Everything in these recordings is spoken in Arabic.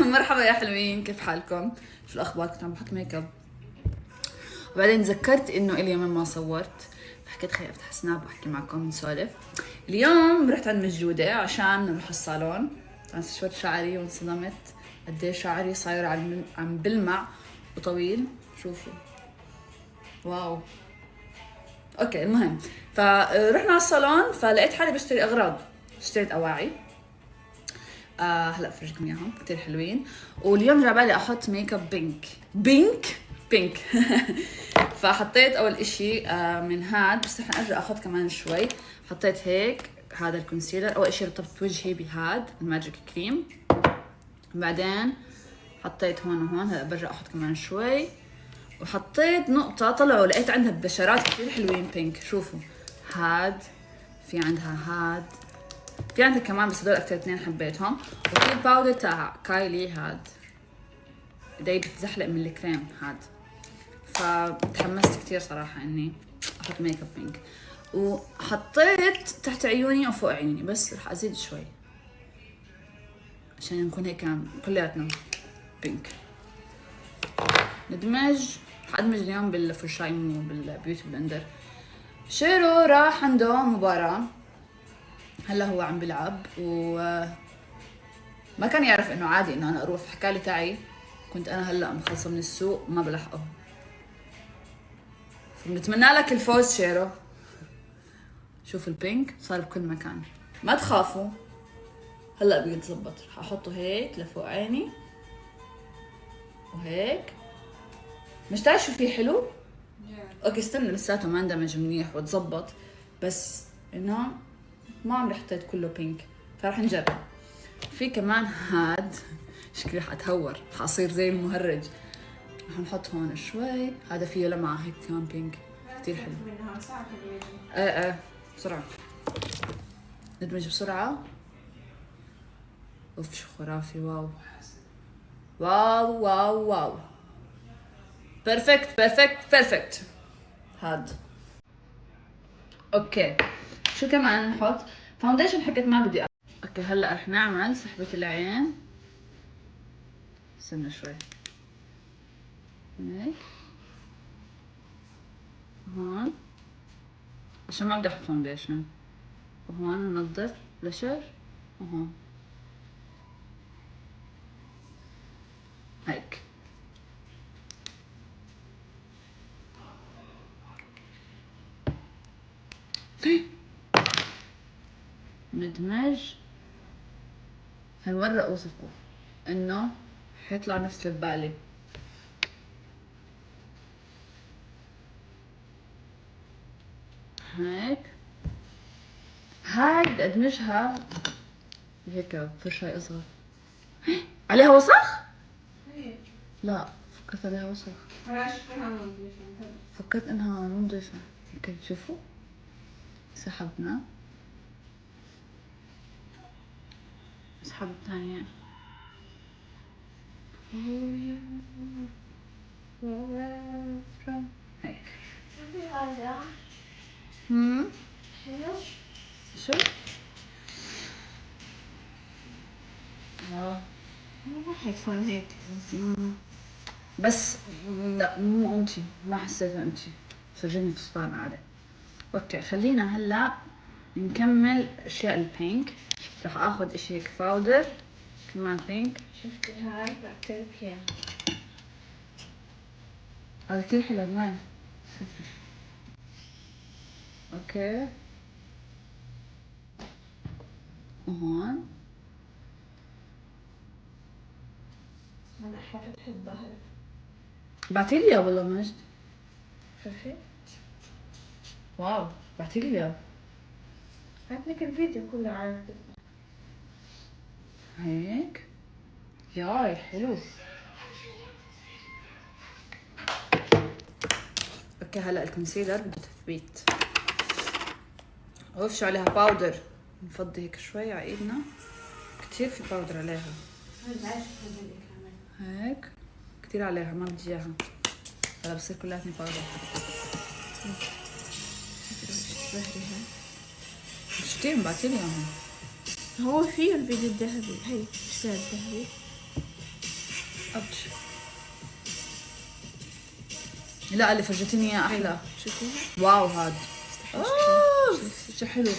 مرحبا يا حلوين، كيف حالكم؟ شو الاخبار؟ كنت عم بحط ميك اب وبعدين تذكرت انه الي يومين ما صورت، فحكيت خليني افتح سناب واحكي معكم نسولف. اليوم رحت عند مجودة عشان نروح الصالون، استشفيت شعري وانصدمت قديش شعري صاير عم بلمع وطويل. شوفوا واو. اوكي المهم، فرحنا على الصالون فلقيت حالي بشتري اغراض. اشتريت اواعي، هلا بفرجيكم اياهم كثير حلوين. واليوم جا بالي احط ميك اب بينك فحطيت اول اشي من هاد، بس رح ارجع اخذ كمان شوي. حطيت هيك هذا الكونسيلر. اول اشي رطبت وجهي بهاد الماجيك كريم، بعدين حطيت هون وهون. هلا برجع اخذ كمان شوي. وحطيت نقطة طلعوا لقيت عندها بشرات كثير حلوين بينك. شوفوا هاد، في عندها هاد، في عندها كمان بس هدول اكثر اثنين حبيتهم. وفي الباودر تاع كايلي هاد، ايدي بتزحلق من الكريم هاد. فتحمست كثير صراحة اني احط ميك اب بينك. وحطيت تحت عيوني وفوق عيوني، بس رح ازيد شوي عشان نكون هيك كلياتنا بينك. ندمج، رح ادمج اليوم بالفرشاي مو بالبيوتي بلندر. شيرو راح عنده مباراة، هلا هو عم بلعب وما كان يعرف انه عادي انه انا اروح. حكالي تعي، كنت انا هلا مخلصه من السوق ما بلحقه. فبنتمنى لك الفوز شيرو. شوف البينك صار بكل مكان، ما تخافوا هلا بيتزبط. رح احطه هيك لفوق عيني وهيك. مش تعرف شو فيه حلو؟ اوكي استنى لساته ما اندمج منيح وتزبط، بس انه ما عمري حطيت كله بينك، فرح نجرب. في كمان هاد شكلي رح اتهور، رح اصير زي المهرج. رح نحط هون شوي، هذا فيه لمعة هيك كمان بينك كثير حلو. ايه بسرعة ندمج بسرعة. اوف شو خرافي. واو واو واو واو، بيرفكت. هاد اوكي. شو كمان نحط؟ فاونديشن حكيت ما بدي اوكي هلا رح نعمل سحبة العين. استنى شوي هيك هون عشان ما بدي احط فاونديشن. وهون ننظف بلشر وهون هيك. ندمج. هالمرة اوصفه انه حيطلع نفس اللي ببالي. هيك هاي بدي ادمجها هيك فرشاي اصغر. عليها وسخ؟ لا فكرت عليها وسخ، فكرت انها نظيفة. اوكي شوفوا سحبنا، اسحب الثانية. هيك شو؟ ما حيكون هيك. بس لا مو انتي، ما حسيتها انتي، سجلني فستان عادي. اوكي خلينا هلا نكمل اشياء البينك. رح اخذ اشي هيك باودر كمان بينك. شفتي هاي بعترف فيها، هذا كثير حلو كمان. اوكي وهون انا حابة الظهر. بعتيلي اياه والله مجد. شوفي واو بعتيلي اياه. بعتلك الفيديو كله عن هيك ياي حلو. اوكي هلا الكونسيلر بده تثبيت. اوف شو عليها باودر. نفضي هيك شوي على ايدنا، كثير في باودر عليها. هيك كثير عليها ما بدي اياها. هلا بصير كلياتني باودر. شفتيهم بعتيلي اياهم. هو فيه الفيديو الذهبي، هي اشتري الذهبي. أبتش. لا اللي فرجتني اياه احلى. شوفيها. واو هاد شو حلو.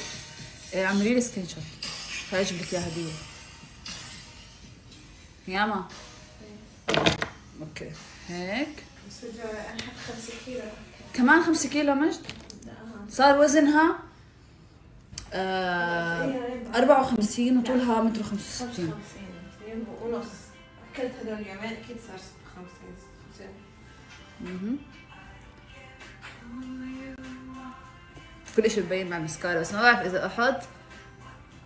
اعملي لي سكرين شوت خليني اجيب لك اياها هديه. ياما اوكي هيك. بس انا حط 5 كيلو. كمان 5 كيلو مجد. صار وزنها 54 وطولها متر 65. 2 ونص. اكلت هذول اليومين اكيد صار 50. كل شيء ببين مع المسكارا، بس ما بعرف اذا احط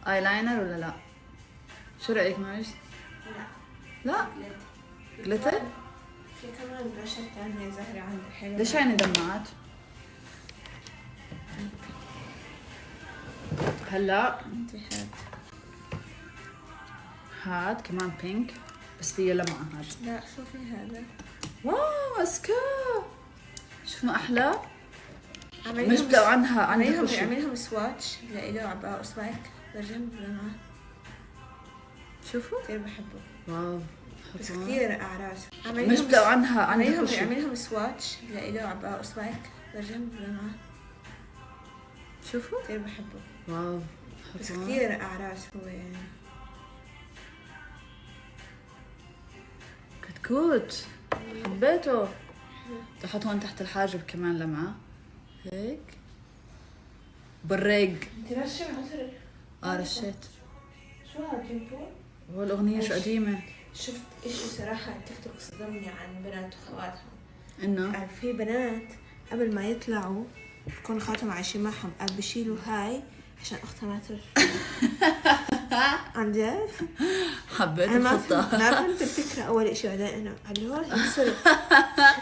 اي لاينر ولا لا. شو رايك مجد؟ لا جلتر. في كمان برشة ثانية زهرة عندي حلوة. ليش يعني دمعت؟ هلا هاد كمان بينك بس فيه لمعة هاد. لا شوفي هذا. واو اسكا شوف ما احلى. مش بلاقوا عنها كل شيء. عملهم سواتش لإله عباء وسواك برجم بلمعة. شوفوا كثير بحبه. واو بس كثير أعراس. مش بلاقوا عنها كل شيء. عملهم سواتش لإله عباء وسواك برجم بلمعة. شوفوا كثير بحبه. واو بس كثير أعراس هو يعني. كتكوت حبيته. تحط هون تحت الحاجب كمان لمعة هيك بالريق. انت رشة عطري. رشيت. شو هاد جنبو؟ هو الأغنية شو قديمة. شفت اشي صراحة تيك توك صدمني عن بنات وخواتهم. إنه في بنات قبل ما يطلعوا بكون خاتم عايشين معهم قال بشيلوا هاي عشان اختها ما تعرف. عن جد؟ حبيت انا الخطة. ما فهمت الفكرة اول اشي بعدين انه هالول ينصرف.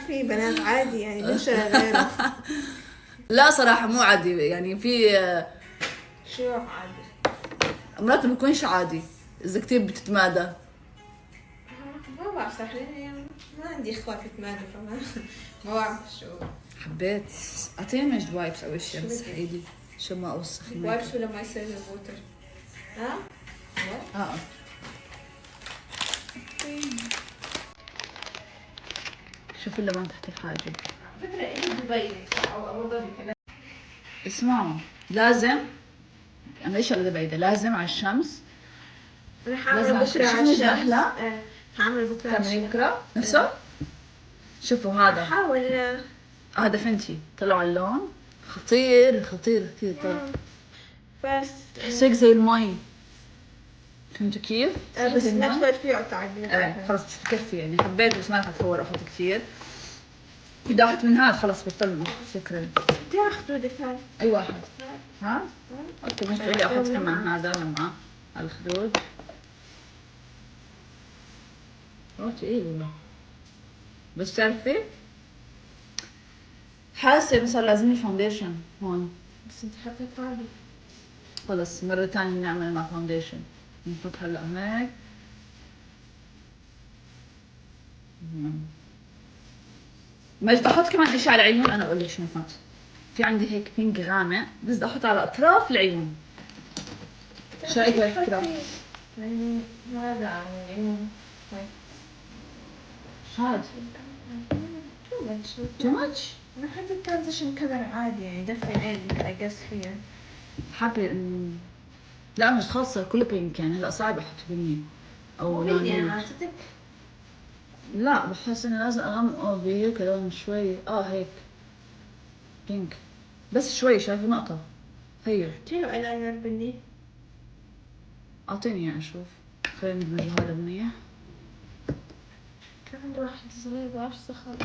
في بنات عادي يعني ليش غيره. لا صراحة مو عادي يعني في شو عادي؟ مرات ما بكونش عادي إذا كتير بتتمادى. ما بعرف صح لاني ما عندي اخوات بتمادوا فما ما بعرف شو. حبيت اعطيني مجد وايبس اول شيء بس ايدي شو ما اوسخ وايبس ولا ما يصير الووتر؟ ها؟ شوف اللبن تحت الحاجب. فكرة إيه دبي أو أبو ظبي كذا. اسمعوا لازم انا ايش اللي بعيده لازم على الشمس. أنا حاعمل بكرة على الشمس. إيه حاعمل بكرة على الشمس. بكرة نفسه. شوفوا هذا حاول. هذا فنتي طلعوا اللون خطير طلع. بس تحسيك زي المي. فهمتوا كيف؟ بس ما تفرق فيه قطع. خلص تكفي يعني حبيت بس ما راح اتصور احط كثير. إذا أخذت من هذا خلص بطلنا فكرة. بدي خدودك هاي. أي واحد. ها؟ أوكي مش تقولي أحط كمان هذا لمعة على الخدود. تقيل والله. بس تعرفي؟ حاسة صار لازمني فاونديشن هون. بس أنت حطيت عادي. خلص مرة ثانية نعمل مع فاونديشن. نحط هلا هيك. مجد احط كمان اشي على العيون. انا اقول لك شو نحط. في عندي هيك بينك غامق بس بدي احط على اطراف العيون. شو رايك بهالفكره؟ هذا عن العيون. شو هاد؟ تو ماتش؟ أنا حابة الترانزيشن كلر عادي يعني دفي العين أقص فيها. حابة لا مش خاصة كله بينك يعني هلا صعب احط بني او لون يعني صدق. لا بحس انه لازم اغمقه بهيك لون شوي هيك بينك بس شوي. شايفة نقطة هي. شنو ايلاينر بني؟ اعطيني اياه اشوف. خلينا ندمج هذا منيح. كان عنده واحد صغير بعرف سخر.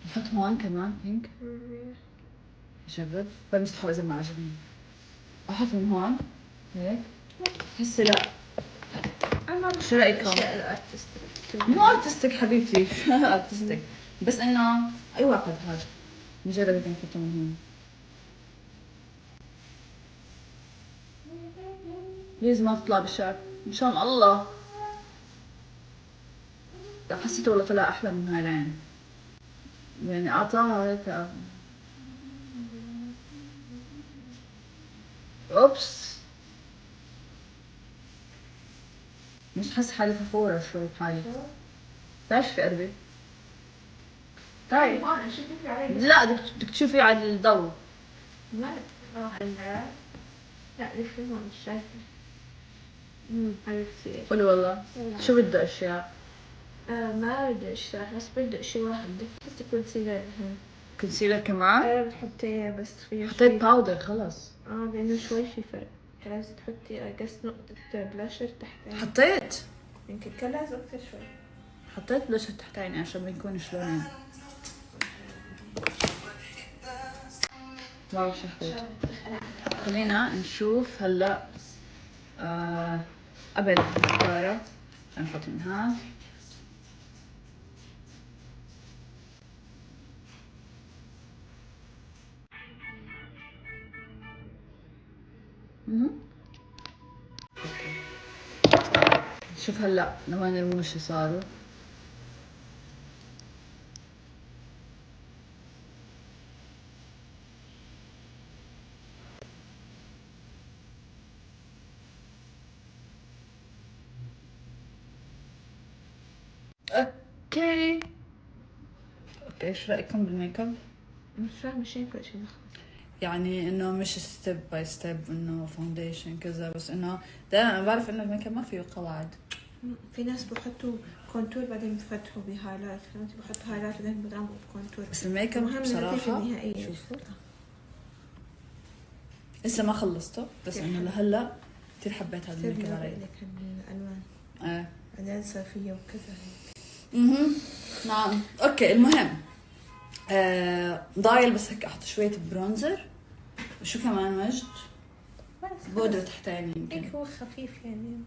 نحط هون كمان بينك. جرب بس تحاول اذا ما عجبني. احط من هون هيك. هسه لا. شو رايكم؟ مو ارتستيك حبيبتي. ارتستيك بس انه اي واحد هذا نجرب هيك نحطه من هون. ليز ما تطلع بالشعر ان شاء الله. حسيته والله طلع احلى من هاي العين يعني اعطاها هيك. اوبس، مش حاسة حالي فخورة شوي بحالي. تعال شوفي قربي، تعالي. لا بدك تشوفي على الضوء. لا هلا لا لسه مش شايفة. حبيبتي قولي والله شو بده اشياء؟ ما بدي اشتري، بس بدي شي واحد. بدك تحطي كونسيلر هون. كونسيلر كمان؟ بتحطيه بس فيه حطيت باودر خلص. لانه شوي في فرق. لازم تحطي قص نقطة بلاشر تحت. حطيت يمكن كان لازم اكثر شوي. حطيت بلاشر تحت عيني عشان بيكون شلونين. واو شهيت. خلينا نشوف هلا قبل النظارة نحط من هاد. شوف هلا لوين الرموش صاروا. اوكي ايش رايكم بالميك اب؟ مش فاهمة شي ينفع شي يعني انه مش ستيب باي ستيب انه فاونديشن كذا، بس انه دائما انا بعرف انه الميك اب ما فيه قواعد. في ناس بحطوا كونتور بعدين بفتحوا بهايلايت، فهمتي؟ بحطوا هايلايت بعدين بغمقوا بكونتور. بس الميك اب المهم بصراحه النتيجة النهائية. شوفوا لسه ما خلصته، بس انه لهلا كثير حبيت هذا الميك اب علي. لك الالوان ايه بعدين صيفية وكذا. نعم اوكي. المهم ضايل بس هيك احط شويه برونزر وشو كمان مجد بودرة تحت عيني يمكن. هيك هو خفيف يعني.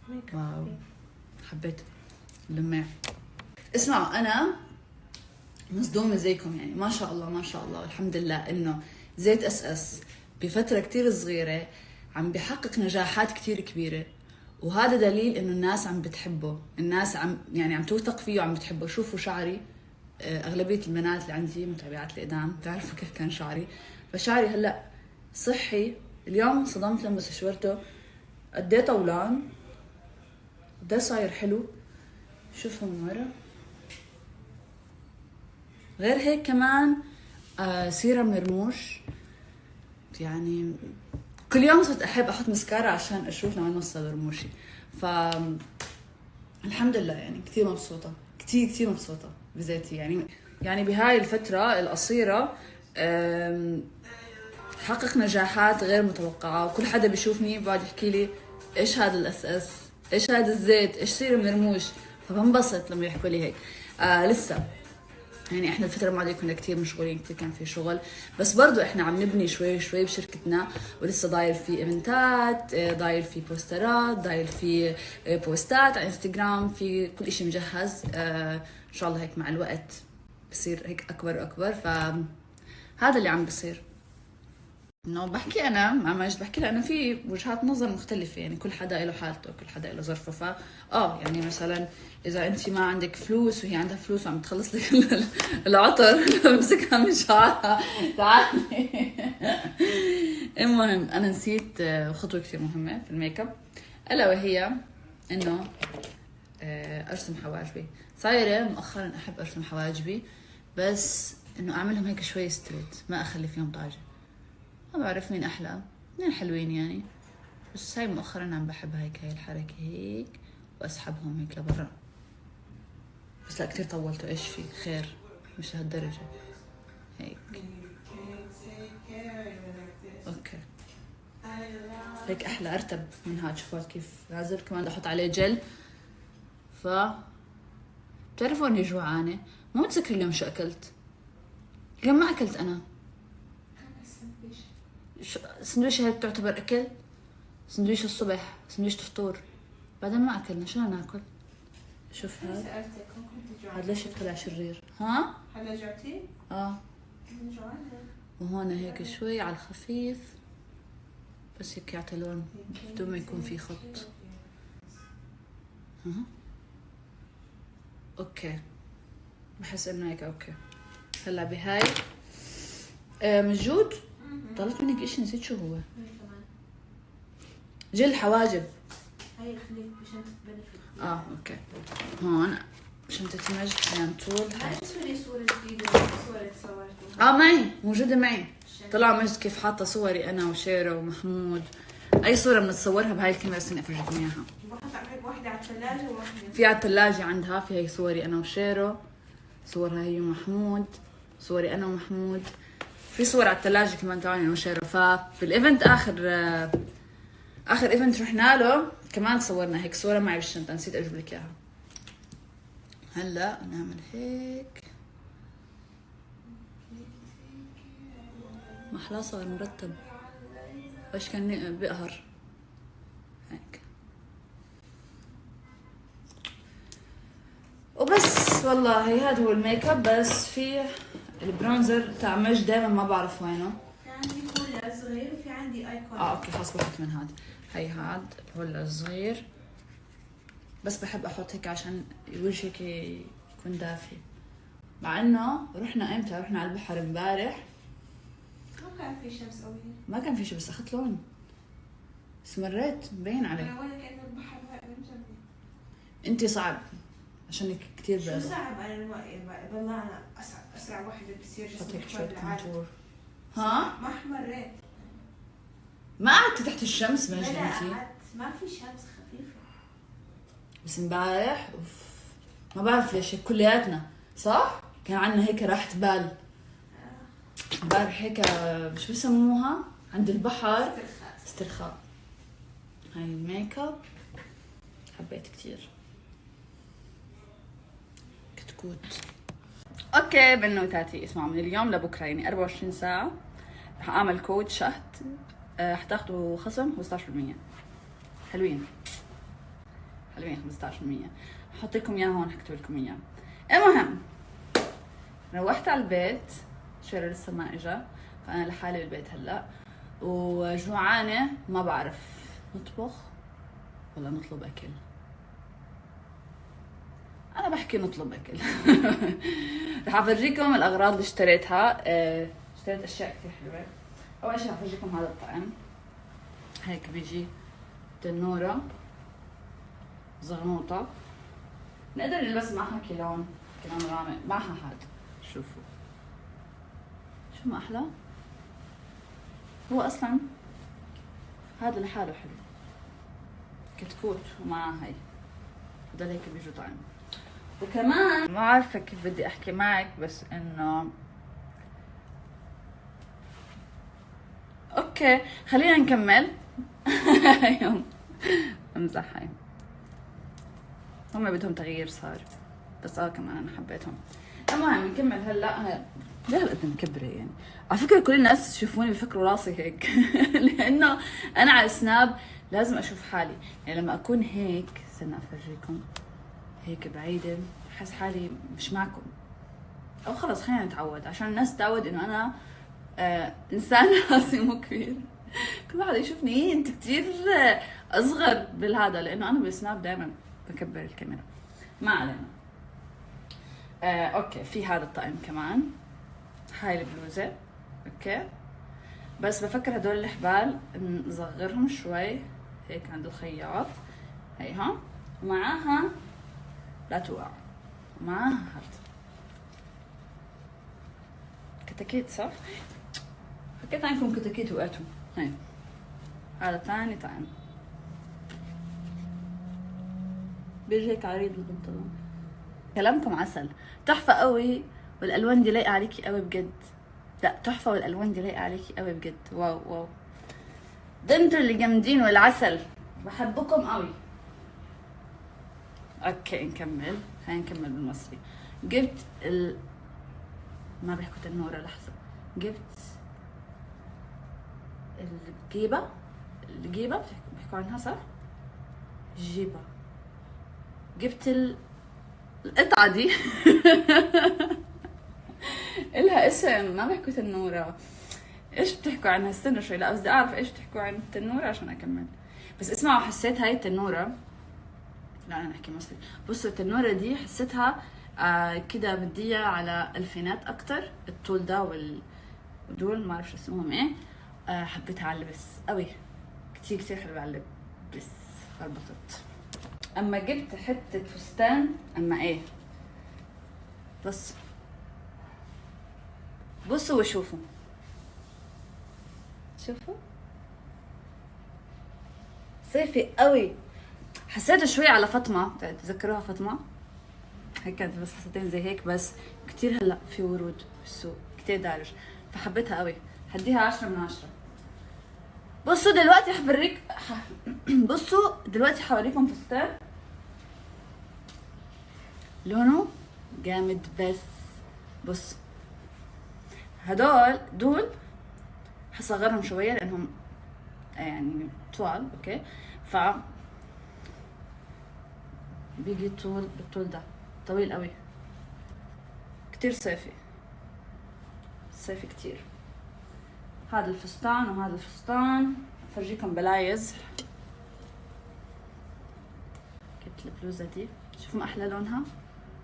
ميك اب واو خفيف. حبيت اللماع. اسمعوا انا مصدومة زيكم يعني، ما شاء الله ما شاء الله والحمد لله انه زيت اس اس بفترة كتير صغيرة عم بحقق نجاحات كتير كبيرة، وهذا دليل انه الناس عم بتحبه، الناس عم توثق فيه وعم بتحبه. شوفوا شعري، اغلبية البنات اللي عندي متابعات الإقدام بتعرفوا كيف كان شعري، فشعري هلا صحي. اليوم صدمت لما استشورته قد ايه طولان، ده صاير حلو. شوفوا من ورا. غير هيك كمان سيرم رموش، يعني كل يوم صرت احب احط مسكارا عشان اشوف لما نوصل رموشي. ف الحمد لله يعني كثير مبسوطه، كثير مبسوطه بذاتي يعني بهاي الفتره القصيره حقق نجاحات غير متوقعه، وكل حدا بيشوفني بقعد يحكي لي ايش هذا الاس اس، ايش هذا الزيت، ايش سيرم رموش، فبنبسط لما يحكوا لي هيك. لسه يعني احنا الفترة الماضية كنا كتير مشغولين، كتير كان في شغل، بس برضو احنا عم نبني شوي شوي بشركتنا، ولسه ضايل في ايفنتات، ضايل في بوسترات، ضايل في بوستات على انستغرام، في كل اشي مجهز. ان شاء الله هيك مع الوقت بصير هيك اكبر واكبر. فهذا اللي عم بصير، انه بحكي انا مع ماجد، بحكي له انا في وجهات نظر مختلفه، يعني كل حدا له حالته، كل حدا له ظرفه. يعني مثلا اذا انت ما عندك فلوس وهي عندها فلوس وعم تخلص لك العطر بمسكها من شعرها تعالي. المهم انا نسيت خطوه كثير مهمه في الميك اب، الا وهي انه ارسم حواجبي. صايره مؤخرا احب ارسم حواجبي، بس انه اعملهم هيك شوي ستريت، ما اخلي فيهم طاجه. ما بعرف مين احلى، اثنين حلوين يعني، بس هاي مؤخرا عم بحب هيك هاي الحركه هيك واسحبهم هيك لبرا. بس لا كتير طولتوا، ايش في خير، مش لهالدرجه هيك. اوكي هيك احلى ارتب من هاد. شوفوا كيف نازل، كمان بدي احط عليه جل. بتعرفوا اني جوعانه، ما متذكر اليوم شو اكلت. اليوم ما اكلت انا. سندويشة هيك تعتبر اكل؟ سندويشة الصبح، سندويشة الفطور، بعدين ما اكلنا. شو ناكل؟ شوف هذا هذا ليش طلع شرير؟ ها؟ هلا جعتي؟ وهون هيك شوي على الخفيف، بس هيك يعطي لون بدون ما يكون في خط. اوكي بحس انه هيك اوكي. هلا بهاي موجود طلبت منك اشي نسيت شو هو. هاي كمان. جل حواجب. هاي الخليط بشنطة بنفيت. اوكي. هون شنطة مجد كان طول. ما تسوي صورة جديدة صورة صورتها. معي موجودة معي. طلع مجد كيف حاطة صوري انا وشيرة ومحمود. اي صورة بنتصورها بهاي الكاميرا استني افرجيكم اياها. واحدة على الثلاجة وواحدة. في على الثلاجة عندها، في هي صوري انا وشيرة، صورها هي ومحمود، صوري انا ومحمود. في صور على الثلاجة كمان تبعي انا وشيرة. فبالايفنت اخر ايفنت رحنا له كمان صورنا هيك صورة معي بالشنطة، نسيت اجيب لك اياها. هلا نعمل هيك. محلاه صار مرتب. ايش كان بقهر هيك. وبس والله هذا هو الميك اب. بس في البرونزر تاع مج دائما ما بعرف وينه. في عندي هولا صغير وفي عندي ايكون. اوكي خلاص بحط من هاد. هي هاد هولا صغير، بس بحب احط هيك عشان وجهك يكون دافي. مع انه رحنا امتى؟ رحنا على البحر امبارح، ما كان في شمس قوي. ما كان في شيء بس اخذت لون، بس مريت مبين عليه. انا ولا كانه البحر من جنبي. انتي صعب عشانك كثير شو بيضة. صعب؟ انا والله انا اسرع واحده بتصير حط جسمي هيك شوية بالعالم. كونتور. ها؟ ما مريت. ما قعدتي تحت الشمس مجد لا انتي؟ قعدت، ما في شمس خفيفه. بس امبارح ما بعرف ليش هيك كلياتنا صح؟ كان عندنا هيك راحة بال امبارح هيك. شو بسموها عند البحر؟ استرخاء. هاي الميك اب حبيت كتير. كتكوت. اوكي بنوتاتي اسمعوا، من اليوم لبكره يعني 24 ساعة رح اعمل كود شهد. حتاخدوا خصم 15%. حلوين 15%. حط لكم اياه هون، حكتب لكم اياه. المهم روحت على البيت، شيرة لسه ما اجا، فانا لحالي بالبيت هلا وجوعانه. ما بعرف نطبخ ولا نطلب اكل. انا بحكي نطلب اكل. رح افرجيكم الاغراض اللي اشتريتها. اشتريت اشياء كثير حلوه. اول شيء رح افرجيكم هذا الطعم. هيك بيجي تنوره زغنوطه، نقدر نلبس معها كيلون غامق معها. هاد شوفوا شو ما احلى. هو اصلا هذا لحاله حلو، كتكوت ومعها هي. هدول هيك بيجوا طعم. وكمان ما عارفه كيف بدي احكي معك، بس انه اوكي خلينا نكمل. يوم امزح. هاي هم بدهم تغيير صار، بس كمان انا حبيتهم. المهم نكمل هلا. انا ليه هالقد مكبره يعني؟ على فكره كل الناس يشوفوني بفكروا راسي هيك. لانه انا على السناب لازم اشوف حالي، يعني لما اكون هيك استنى افرجيكم هيك بعيده بحس حالي مش معكم، او خلص خلينا نتعود عشان الناس تتعود انه انا انسان راسي مو كبير. كل واحد يشوفني انت كتير اصغر بالهذا، لانه انا بالسناب دائما بكبر الكاميرا. ما علينا. اوكي في هذا الطقم كمان، هاي البلوزه اوكي. بس بفكر هدول الحبال نصغرهم شوي هيك عند الخياط. هيها ومعاها لا توقع، ومعاها هاد كتاكيت صح؟ حكيت عنكم كتاكيت وقعتوا. هاي هذا ثاني طعم، بيجي هيك عريض البنطلون. كلامكم عسل، تحفة قوي، والالوان دي لايقة عليكي قوي بجد. لا تحفة والالوان دي لايقة عليكي قوي بجد. واو واو، ده انتوا اللي جامدين والعسل، بحبكم قوي. اوكي نكمل، خلينا نكمل بالمصري. جبت ما بيحكوا تنورة، لحظة. جبت الجيبة بيحكوا عنها صح؟ الجيبة. جبت القطعة دي. إلها اسم، ما بيحكوا تنورة. ايش بتحكوا عنها؟ استنوا شوي، لا قصدي اعرف ايش بتحكوا عن التنورة عشان اكمل. بس اسمعوا، حسيت هاي التنورة، لا انا نحكي مصري. بصوا التنورة دي حسيتها كده بدية على الفينات اكتر، الطول ده ودول ما اعرف شو اسمهم ايه. حبيتها على اللبس قوي، كتير كتير حلوة على اللبس، ربطت. اما جبت حتة فستان، اما ايه، بس بصوا وشوفوا، شوفوا صيفي قوي. حسيته شوي على فاطمة، تذكروها فاطمة؟ هيك كانت بس فساتين زي هيك، بس كتير هلا في ورود بالسوق كتير دارج، فحبيتها قوي، حديها 10/10. بصوا دلوقتي حبريك بصوا دلوقتي حوريكم فستان لونه جامد. بس بص دول حصغرهم شويه لانهم يعني طوال، اوكي، ف بيجي طول بالطول ده، طويل قوي، كتير صيفي، صيفي كتير. هذا الفستان وهذا الفستان، فرجيكم بلايز. جبت البلوزه دي، شوفوا ما احلى لونها،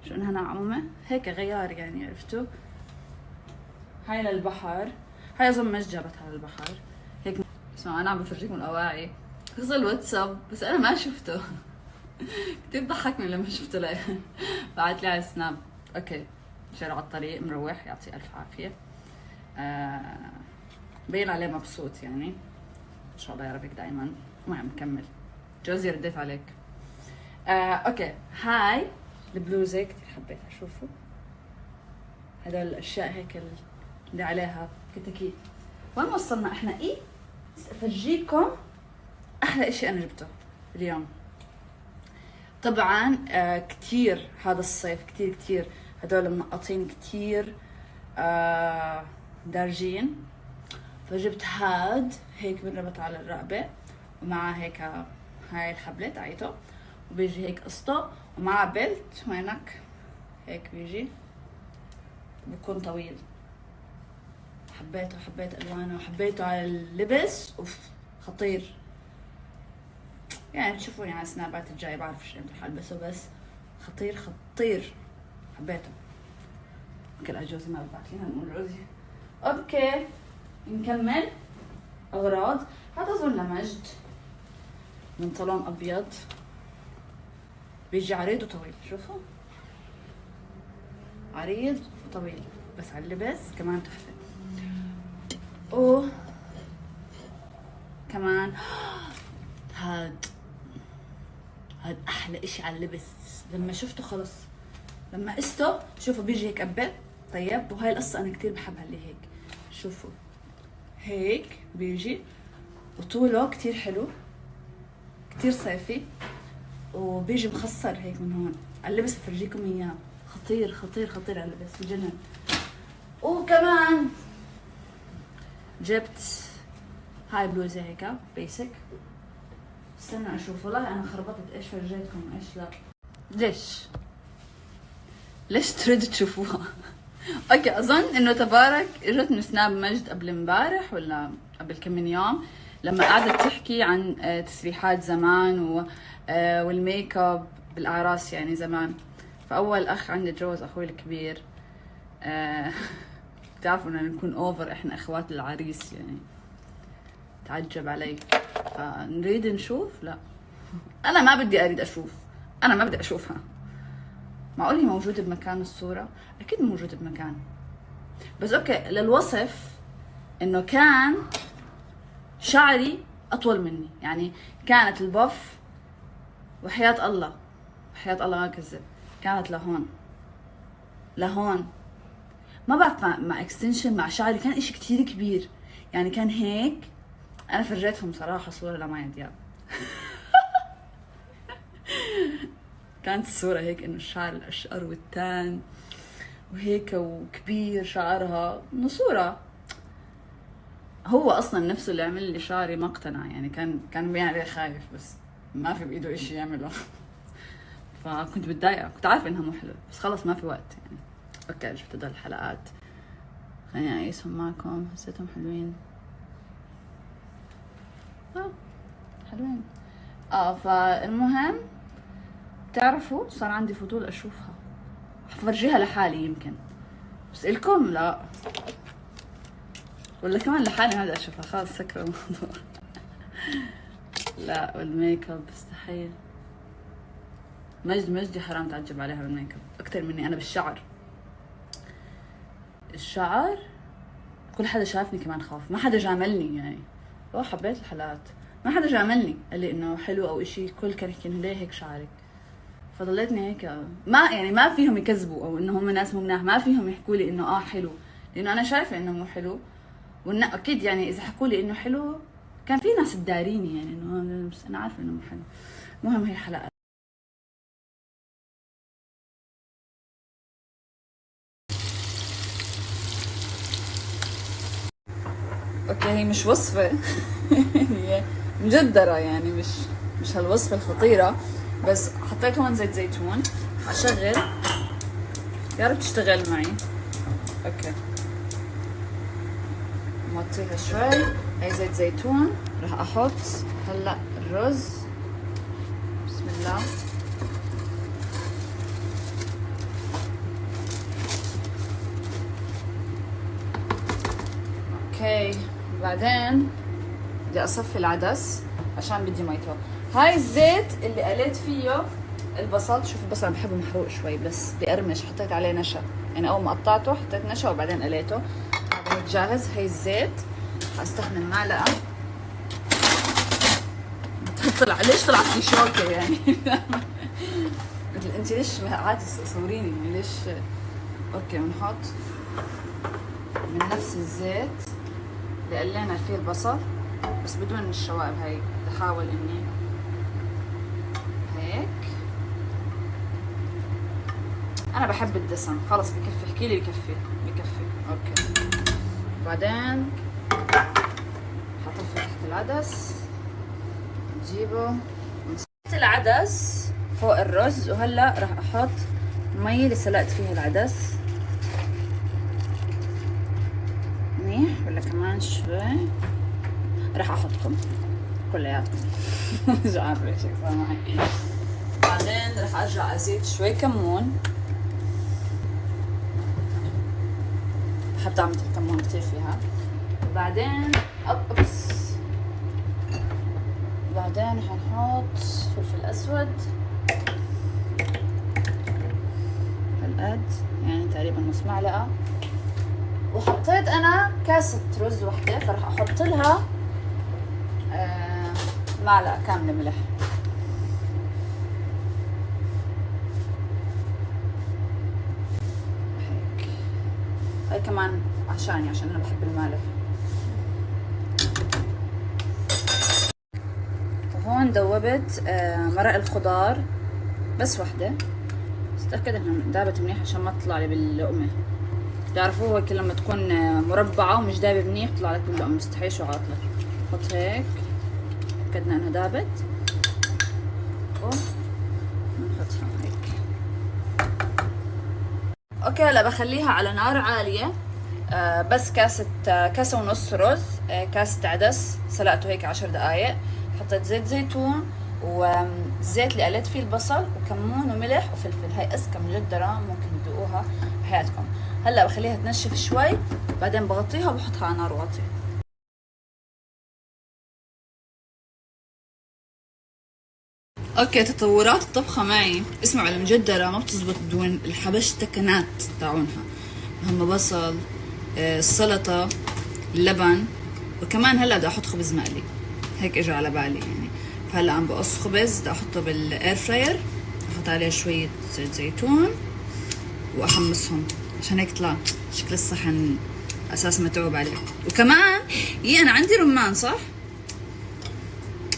شو انها ناعمه هيك غيار يعني، عرفتوا؟ هاي للبحر، هاي اظن مش جابتها للبحر هيك. اسمعوا انا عم بفرجيكم الاواعي، خلص الواتساب بس انا ما شفته كتير ضحكني لما شفته بعت لي على السناب. اوكي شارع على الطريق مروح، يعطيه الف عافيه. بين عليه مبسوط يعني، ان شاء الله يا ربك دائما. المهم نكمل. جوزي رديت عليك. اوكي هاي البلوزه كتير حبيتها، شوفوا هدول الاشياء هيك اللي عليها كتاكيت. وين وصلنا احنا؟ ايه افرجيكم احلى اشي انا جبته اليوم. طبعا كتير هذا الصيف كتير كتير هدول منقطين كتير دارجين، فجبت هاد هيك بنربط على الرقبة، ومع هيك هاي الحبلة تاعيته، وبيجي هيك قسطة، ومع بيلت وينك هيك بيجي، بكون طويل. حبيت الوانه، وحبيته على اللبس، اوف خطير يعني. تشوفوني على السنابات الجاية بعرف ايش امتى حلبسه، بس خطير خطير، حبيته. اوكي جوزي ما ببعت لي، هنقول جوزي. اوكي نكمل اغراض. هذا اظن لمجد من صالون ابيض، بيجي عريض وطويل، شوفوا عريض وطويل، بس على اللبس كمان تحفة. كمان هاد احلى اشي على اللبس، لما شفته خلص، لما قسته شوفوا بيجي هيك قبل. طيب وهاي القصة انا كتير بحبها اللي هيك، شوفوا هيك بيجي، وطوله كتير حلو، كتير صيفي، وبيجي مخصر هيك من هون على اللبس. بفرجيكم اياه، خطير خطير خطير على اللبس، بجنن. وكمان جبت هاي بلوزة هيك بيسك، استنى اشوف والله انا خربطت ايش فرجيتكم ايش لا. ليش تريدوا تشوفوها؟ اوكي اظن انه تبارك اجت من سناب مجد قبل امبارح ولا قبل كم من يوم، لما قعدت تحكي عن تسريحات زمان والميك اب بالاعراس يعني زمان. فاول اخ عندي تجوز اخوي الكبير، بتعرفوا انه نكون اوفر احنا اخوات العريس يعني، تعجب علي. فنريد نشوف؟ لا انا ما بدي اريد اشوف، انا ما بدي اشوفها. معقول هي موجودة بمكان الصورة؟ اكيد موجودة بمكان، بس اوكي للوصف انه كان شعري اطول مني يعني، كانت البف وحياة الله ما كذب، كانت لهون ما بعرف مع اكستنشن مع شعري، كان اشي كتير كبير يعني، كان هيك. انا فرجيتهم صراحة صورة لمايا دياب كانت الصورة هيك انه الشعر الاشقر والتان وهيك وكبير شعرها، انه صورة. هو اصلا نفسه اللي عمل لي شعري ما اقتنع يعني، كان يعني خايف، بس ما في بايده اشي يعمله فكنت متضايقة، كنت عارفة انها مو حلوة، بس خلص ما في وقت يعني. اوكي جبت هدول الحلقات، خليني اقيسهم معكم، حسيتهم حلوين. حلوين. فالمهم تعرفوا صار عندي فضول اشوفها، حفرجيها لحالي يمكن، بس الكم لا. ولا كمان لحالي ما بدي اشوفها، خلص سكر الموضوع. لا والميك اب استحيل. مجدي حرام تعجب عليها بالميك اب اكثر مني انا بالشعر. الشعر كل حدا شافني كمان خاف، ما حدا جاملني يعني. حبيت الحلقات، ما حدا جاملني قال لي انه حلو او اشي، كل كان يحكي انه ليه هيك شعرك. فضليتني هيك ما يعني ما فيهم يكذبوا او انه هم ناس مو مناح، ما فيهم يحكوا لي انه حلو، لانه انا شايفه انه مو حلو. اكيد يعني اذا حكوا لي انه حلو كان في ناس تداريني يعني انه، بس انا عارفه انه مو حلو. المهم هي حلقه. اوكي هي مش وصفه هي مجدره يعني، مش هالوصفه الخطيره، بس حطيت هون زيت زيتون. هشغل، يا رب تشتغل معي. اوكي موطيها شوي. هي زيت زيتون. راح احط هلا الرز. بسم الله. اوكي بعدين بدي اصفي العدس عشان بدي ميته. هاي الزيت اللي قليت فيه البصل. شوف البصل انا بحبه محروق شوي بس بقرمش، حطيت عليه نشا يعني، اول ما قطعته حطيت نشا وبعدين قليته. هذا هيك جاهز. هي الزيت حاستخدم معلقه. ليش طلعت لي شوكه يعني؟ مثل انت ليش قاعده تصوريني يعني ليش؟ اوكي بنحط من نفس الزيت اللي قلينا فيه البصل بس بدون الشوائب. هاي بحاول اني هيك. انا بحب الدسم. خلص بكفي. احكي لي بكفي. اوكي بعدين حطفي تحت العدس، نجيبه ونحط العدس فوق الرز. وهلا راح احط المي اللي سلقت فيها العدس. منيح ولا كمان شوي؟ راح احطكم كلياتكم. مش عارفه ليش هيك صار معي. بعدين راح ارجع ازيد شوي كمون. بحب طعمة الكمون كتير فيها. وبعدين بعدين حنحط فلفل اسود هالقد يعني تقريبا نص معلقه. وحطيت انا كاسه رز وحده فراح احط لها معلقه كامله ملح. هيك. هاي كمان عشان انا بحب المالح. وهون دوبت مرق الخضار بس وحده، بس اتاكد انها دابت منيح عشان ما تطلع لي باللقمه. بتعرفوا هو كل لما تكون مربعه ومش دايبه منيح بتطلع لك باللقمه، مستحيل شو عاطله. حط هيك تاكدنا انها دابت ونحطها هيك. اوكي هلا بخليها على نار عاليه. بس كاسه ونص رز، كاسه عدس سلقته هيك 10 دقائق. حطيت زيت زيتون والزيت اللي قليت فيه البصل وكمون وملح وفلفل. هاي أذكى مجدرة ممكن تدوقوها بحياتكم. هلا بخليها تنشف شوي بعدين بغطيها وبحطها على نار واطية. اوكي تطورات الطبخة معي. اسمعوا المجدرة ما بتزبط بدون الحبشتكنات تاعونها. هم بصل، السلطة، اللبن، وكمان هلا بدي احط خبز مقلي. هيك اجى على بالي يعني. فهلا عم بقص خبز بدي احطه بالاير فراير، احط عليه شوية زيت زيتون واحمصهم عشان هيك طلع شكل الصحن اساس متعوب عليه. وكمان انا عندي رمان صح؟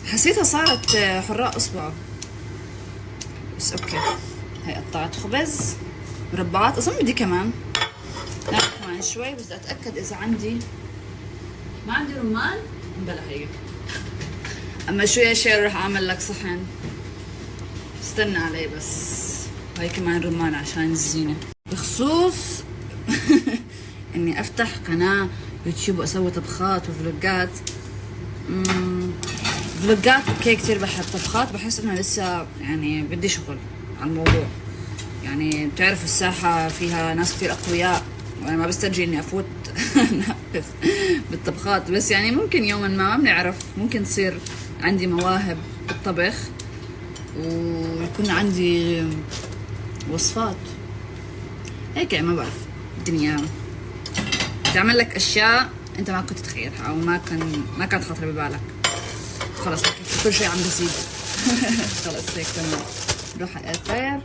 حسيتها صارت حراق اصبعه بس اوكي. هي قطعت خبز مربعات. اظن بدي كمان شوي بس بدي اتاكد اذا ما عندي رمان. بلا هيك. اما شو يا شير راح اعمل لك صحن. استنى علي بس. هاي كمان رمان عشان الزينة. بخصوص اني افتح قناة يوتيوب واسوي طبخات وفلوجات. فلوجات اوكي كتير بحب. طبخات بحس انه لسه يعني بدي شغل على الموضوع. يعني بتعرفوا الساحة فيها ناس كتير اقوياء وانا ما بسترجي اني افوت ناقص بالطبخات، بس يعني ممكن يوما ما بنعرف، ممكن تصير عندي مواهب بالطبخ ويكون عندي وصفات هيك، يعني ما بعرف الدنيا تعمل لك اشياء انت ما كنت تتخيلها او ما كانت خاطره ببالك. خلص كل شيء عم بزيد. خلص هيك تمام. نروح على الاير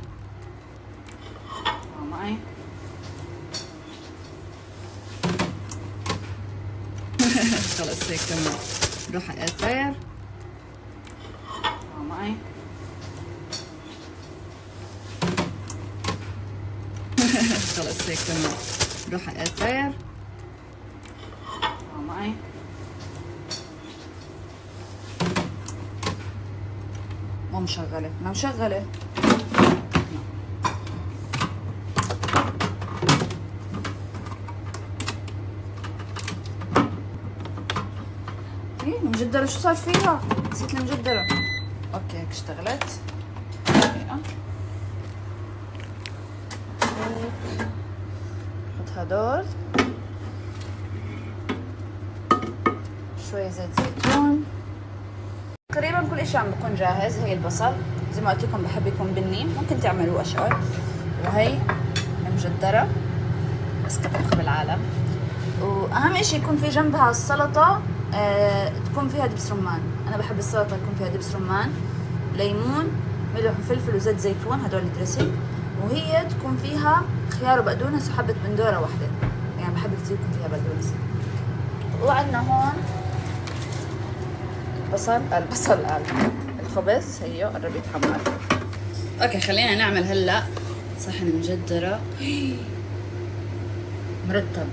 معي. خلص هيك تمام. نروح على الاير معي. خلص هيك تمام. نروح على الاير معي. ما مشغلة. ايه المجدرة شو صار فيها؟ نسيت المجدرة. اوكي هيك اشتغلت. حط هدول شوية زيت زيتون. تقريبا كل اشي عم بكون جاهز. هي البصل زي ما قلت لكم بحب يكون بني، ممكن تعملوه اشقر. وهي المجدرة بس كطبخ بالعالم. واهم اشي يكون في جنبها السلطة تكون فيها دبس رمان. انا بحب السلطة يكون فيها دبس رمان، ليمون، ملح وفلفل وزيت زيتون، هدول الدريسنج. وهي تكون فيها خيار وبقدونس وحبة بندورة واحدة، يعني بحب كتير يكون فيها بقدونس. وعندنا هون البصل الخبز هيو قرب يتحمر. اوكي خلينا نعمل هلا صحن مجدرة مرتب.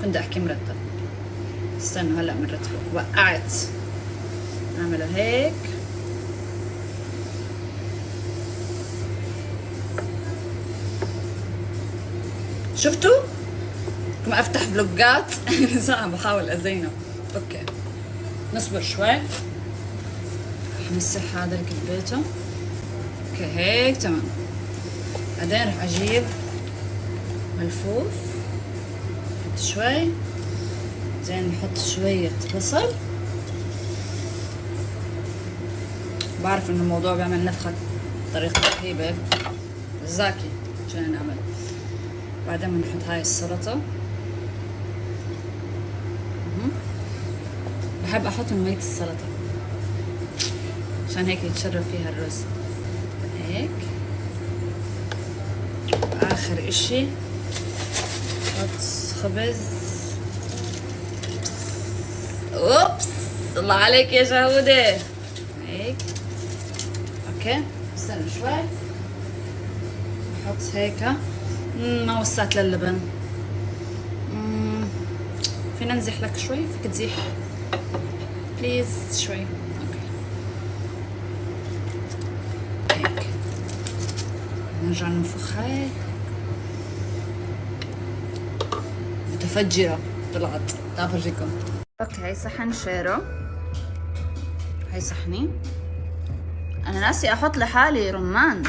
كنت احكي مرتب، استنوا هلا مرتبه. وقعت نعمله هيك. شفتوا؟ كما افتح فلوجات عم بحاول ازينه. اوكي نصبر شوي. نمسح هذا اللي كبيته. اوكي هيك تمام. بعدين رح اجيب ملفوف، نحط شوي، زين نحط شوية بصل. بعرف انه الموضوع بيعمل نفخة بطريقة رهيبة، زاكي عشان نعمل. بعدين بنحط هاي السلطة. بحب احط من مية السلطة عشان هيك يتشرب فيها الرز. هيك اخر اشي حط خبز. اوبس الله عليك يا شهودة. هيك اوكي استنى شوي. نحط هيك. ما وسعت للبن. فينا نزيح لك شوي؟ فيك تزيح بليز شوي. اوكي هيك نرجع ننفخ. هاي متفجرة طلعت. تعال افرجيكم. اوكي هاي صحن شيرو، هاي صحني. انا ناسي احط لحالي رمان.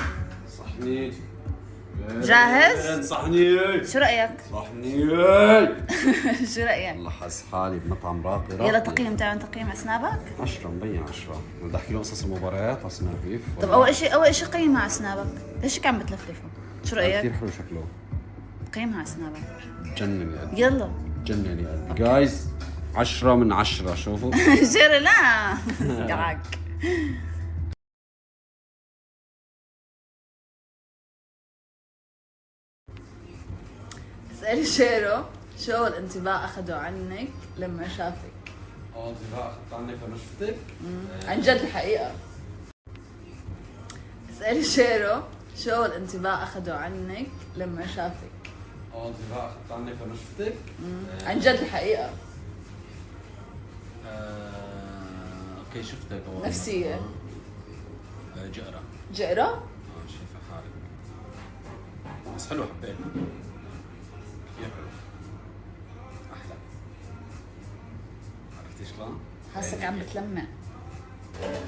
صحني جاهز؟ صحني. شو رأيك؟ صحني. شو رأيك؟ والله حاسس حالي بمطعم راقي. يلا تقييم، تعمل تقييم على سنابك؟ 10 مبين 10. بدي احكي له قصص المباريات على سنابيف. طب اول شيء قيمها على سنابك. ليش هيك عم بتلفلفه؟ شو كثير رأيك؟ حلو شكله. قيمها على سنابك. بجنن يا قلبي. يلا بجنن يا قلبي. جايز 10 من 10. شوفوا. شيرو لا قعك. اسألي شيرو شو أول انطباع أخذه عنك لما شافك؟ انطباع اخذت عنك لما شفتك؟ عن جد الحقيقة. اسألي شيرو شو أول انطباع أخذه عنك لما شافك؟ انطباع اخذت عنك لما شفتك؟ عن جد الحقيقة. اوكي شفتك اول نفسية. جقرة. جقرة؟ شايفة حالك بس حلو. حبيت كثير حلو. احلى. عرفتي شلون؟ حاسك عم بتلمع.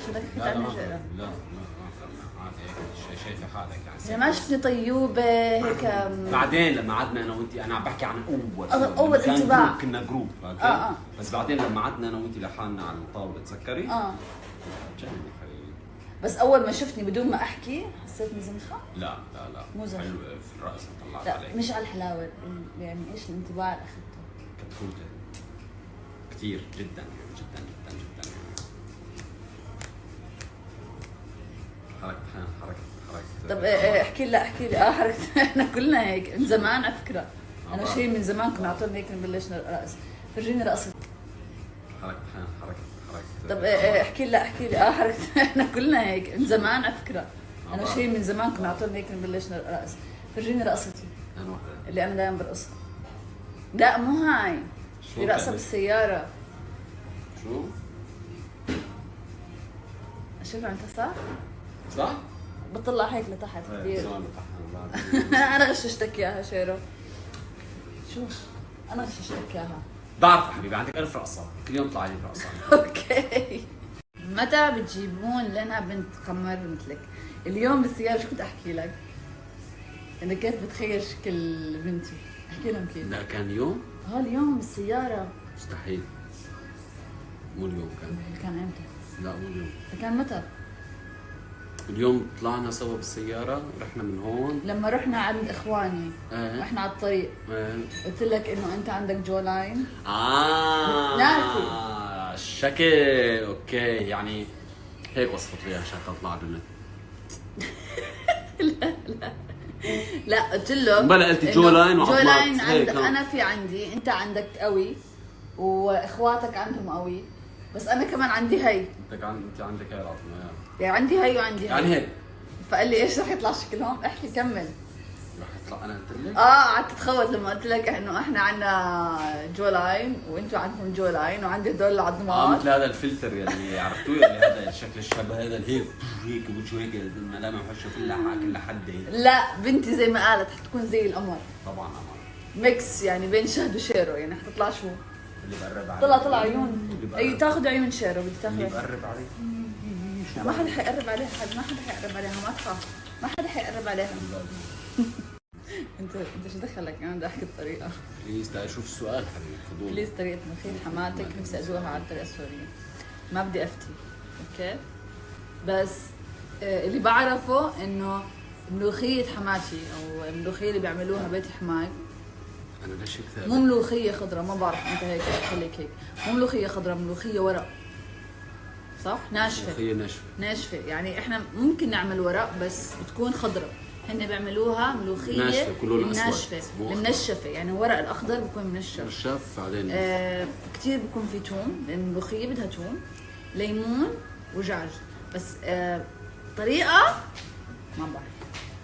شو بدك لا تعمل لا جرة؟ لا عادي هيك شايفه حالك يا يعني. ما شفتني طيوبة هيك. بعدين لما قعدنا انا وانت، انا عم بحكي عن أول لما كان انطباع. جروب، كنا جروب اوكي. آه. بس بعدين لما قعدنا انا وانت لحالنا على الطاوله تذكري؟ جنن يا حبيبي. بس أول ما شفتني بدون ما أحكي حسيت مزنخة؟ لا لا لا مو زي. حلوه في الراس طلعت لا عليك. مش على الحلاوة، يعني إيش الانطباع اللي أخذته؟ كتكوته كثير جدا يعني، جدا جدا جدا يعني. حركت طب احكي لي حركة. احنا كلنا هيك من زمان على فكرة. أنا شيء من زمان كنا على طول هيك نبلش نرقص. فرجيني رقصة. حركت طب احكي لي حركة. احنا كلنا هيك من زمان على فكرة. أنا شيء من زمان كنا على طول هيك نبلش نرقص. فرجيني رقصتي انا واحدة اللي أنا دائما برقصها. لا مو هاي. في رقصة بالسيارة. شو؟ شوف أنت صح؟ صح؟ بطلع هيك لتحت كثير. شلون بتحن بعد؟ أنا غششتك إياها شيرو. شو؟ أنا غششتك إياها. بعرف حبيبي عندك 1000 رقصة، كل يوم طلع لي رقصة. اوكي. متى بتجيبون لنا بنت قمر مثلك؟ اليوم بالسيارة شو كنت احكي لك؟ انا كيف بتخيل شكل بنتي؟ احكي لهم كيف. لا كان يوم؟ اليوم بالسيارة. مستحيل. مو اليوم كان امتى؟ لا مو اليوم. كان متى؟ اليوم طلعنا سوا بالسيارة، رحنا من هون لما رحنا عند اخواني واحنا على الطريق قلت لك انه انت عندك جو لاين. ناسي. الشكل اوكي يعني هيك وصفت لي عشان تطلع بنت. لا قلت له بلا قلت جو لاين جو لاين هيك انا في عندي، انت عندك قوي واخواتك عندهم قوي، بس انا كمان عندي هي. انت عندك هي العظمة يعني عندي هي وعندي هي. يعني هيك. فقال لي ايش رح يطلع شكلهم؟ احكي كمل. رح يطلع انا قلت لك؟ قعدت تتخوت لما قلت لك انه احنا عندنا جو لاين وانتم عندكم جو لاين وعندي هدول العظمات. مثل هذا الفلتر يلي عرفتوه، يلي هذا الشكل الشبه هذا اللي هيك وجهه هيك ملامح وجهه كلها حد هيك. لا بنتي زي ما قالت حتكون زي القمر. طبعا ميكس يعني بين شهد وشيرو، يعني حتطلع شو؟ اللي بقرب عليه طلع عيون. اي تاخذ عيون شيرو، بدي تاخذ. اللي بقرب عليه ما حدا حيقرب عليها، ما حدا حيقرب عليها، ما تخاف، ما حدا حيقرب عليها. انت شو دخلك؟ انا بدي احكي الطريقه. بليز تعال شوف السؤال حبيبي، فضول. بليز طريقه ملوخيه حماتك نفسي ادوها على الطريقه السوريه. ما بدي افتي، اوكي؟ بس اللي بعرفه انه ملوخيه حماتي او الملوخيه اللي بيعملوها بيت حماي، انا ليش هيك؟ مو ملوخيه خضراء، ما بعرف انت هيك خليك هيك، مو ملوخيه خضراء، ملوخيه ورق، صح؟ ناشفه. ملوخيه ناشفه، يعني احنا ممكن نعمل ورق بس بتكون خضراء، هن بيعملوها ملوخيه ناشفه كلهم الناشفه المنشفه، يعني الورق الاخضر بيكون منشف بعدين كثير بيكون في توم، لان الملوخيه بدها توم، ليمون وجعج، بس طريقه ما بعرف.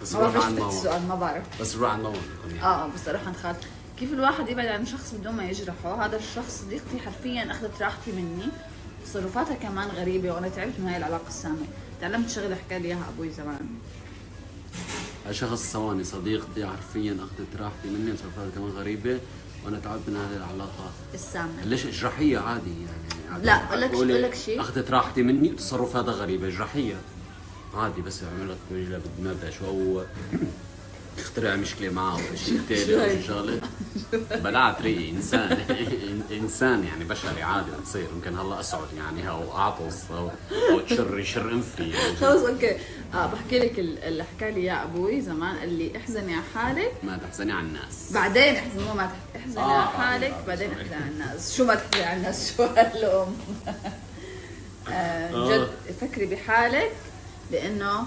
بس ما روح بعرف عند ايش ماما. السؤال، ما بعرف. بس روح عند ماما. بس اروح عند خالتي. كيف الواحد يبعد عن شخص بدون ما يجرحه؟ هذا الشخص صديقتي حرفيا اخذت راحتي مني، تصرفاتها كمان غريبه، وانا تعبت من هاي العلاقه السامه. تعلمت شغله حكى لي اياها ابوي زمان. شخص ثواني، صديقتي حرفيا اخذت راحتي مني، تصرفاتها كمان غريبه، وانا تعبت من هذه العلاقه السامه. ليش اشرحيه عادي يعني؟ لا اقول لك شيء، اخذت راحتي مني تصرفاتها غريبه، اشرحيه عادي، بس عملت وجهها بدماغها شو اخترع مشكله معه ولا شيء تاني او شغله. بلعت ريقي انسان. انسان يعني بشري عادي بتصير، يمكن هلا اسعد يعني او اعطس او تشر انفي يعني. خلص اوكي. بحكي لك اللي حكى لي اياه ابوي زمان، قال لي احزني على حالك ما تحزني على الناس، بعدين احزني، مو ما تحزني على حالك بعدين احزني على الناس. شو ما تحزني على الناس؟ شو هالام. جد فكري بحالك، لانه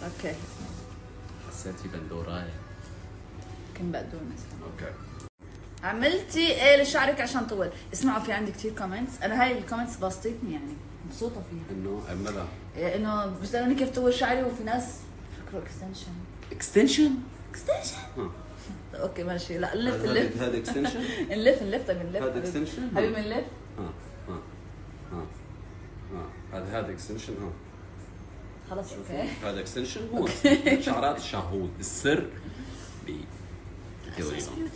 اوكي حسيت في بندوراي كم بقدونس. اوكي. عملتي ايه لشعرك عشان طول؟ اسمعوا، في عندي كثير كومنتس، انا هاي الكومنتس بسطتني يعني، مبسوطه فيها. انه عملها انه بيسالوني كيف طول شعري، وفي ناس فكروا اكستنشن. اوكي ماشي. لا نلف هذا اكستنشن. نلف طيب نلف. هذا اكستنشن حبيبي نلف. هذا اكستنشن. خلص اوكي. هذا اكستنشن هو شعرات الشهود. السر ب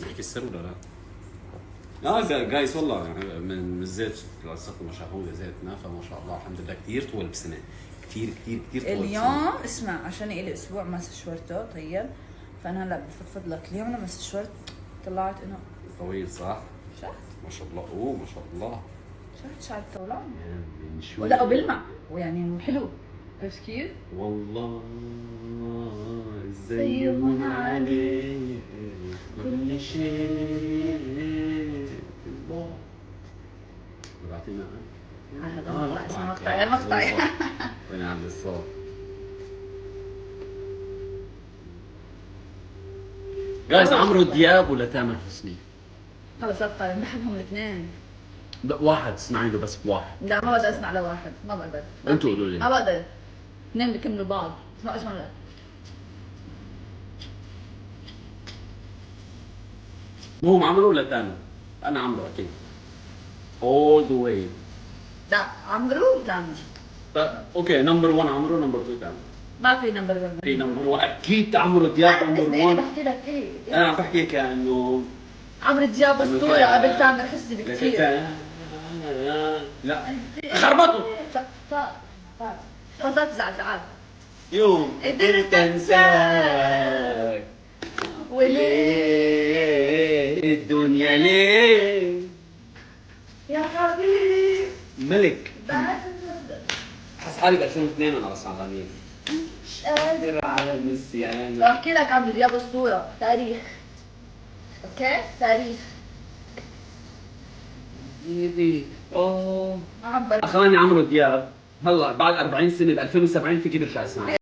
نحكي السر ولا لا؟ جايز والله يعني من الزيت استخدم مشاهوده زيتنا، فما شاء الله الحمد لله كثير طول بسنه، كثير كثير كثير طول اليوم اسمع، عشان إلي اسبوع ما استشورته طيب، فانا هلا بفضفض لك. اليوم لما استشورت طلعت انه طويل صح؟ شهد ما شاء الله. اوه ما شاء الله. شعر طولان من شوي ولا وبلمع ويعني حلو. عرفت كيف؟ والله زين عليه كل شيء. الله بعطينا هذا مقطع اسمه مقطع المقطع. وين عند الصوت؟ جايز عمرو دياب ولا تامر حسني؟ خلص ابقى بحبهم الاثنين. لا واحد اسمعي له بس بواحد. لا ما بقدر اسمع لواحد، ما بقدر. انتوا قولوا لي. ما بقدر. اثنين بيكملوا بعض، اسمع لا. مو عمرو ولا تامر؟ انا عمرو اكيد. all the way. لا عمرو تامر. طيب اوكي نمبر 1 عمرو، نمبر 2 تامر. ما في نمبر 1. في نمبر 1 اكيد عمرو دياب نمبر 1. بحكي لك ايه؟ انا عم بحكي كانه عمرو دياب اسطوره قبل تامر حسني بكثير. لا خربطوا. لا تزعل تعال. يوم قدرت انساك وليه الدنيا ليه يا حبيبي ملك. بعد حس حالي ب 2002 وانا بسمع اغاني. مش قادر على النسيان. بحكي لك عمرو دياب اسطوره تاريخ. اوكي تاريخ. ايدي اوه عبر اغاني عمرو دياب هلا بعد 40 سنه ب 2070 فيك ترجع اسمعها.